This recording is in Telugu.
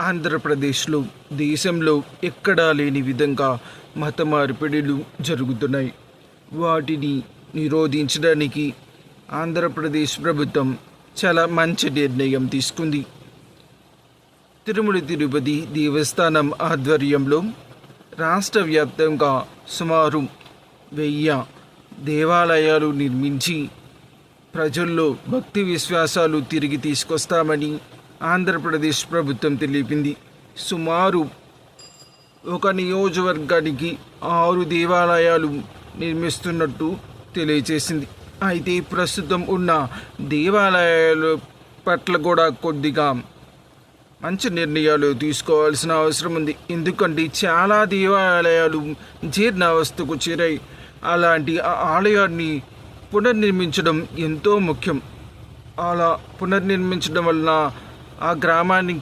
ఆంధ్రప్రదేశ్లో దేశంలో ఎక్కడా లేని విధంగా మత మార్పిడులు జరుగుతున్నాయి. వాటిని నిరోధించడానికి ఆంధ్రప్రదేశ్ ప్రభుత్వం చాలా మంచి నిర్ణయం తీసుకుంది. తిరుమల తిరుపతి దేవస్థానం ఆధ్వర్యంలో రాష్ట్ర వ్యాప్తంగా సుమారు 1000 దేవాలయాలు నిర్మించి ప్రజల్లో భక్తి విశ్వాసాలు తిరిగి తీసుకొస్తామని ఆంధ్రప్రదేశ్ ప్రభుత్వం తెలిపింది. సుమారు ఒక నియోజకవర్గానికి 6 దేవాలయాలు నిర్మిస్తున్నట్టు తెలియజేసింది. అయితే ప్రస్తుతం ఉన్న దేవాలయాల పట్ల కూడా కొద్దిగా మంచి నిర్ణయాలు తీసుకోవాల్సిన అవసరం ఉంది. ఎందుకంటే చాలా దేవాలయాలు జీర్ణావస్థకు చేరాయి. అలాంటి ఆ ఆలయాన్ని పునర్నిర్మించడం ఎంతో ముఖ్యం. అలా పునర్నిర్మించడం వలన ఆ గ్రామానికి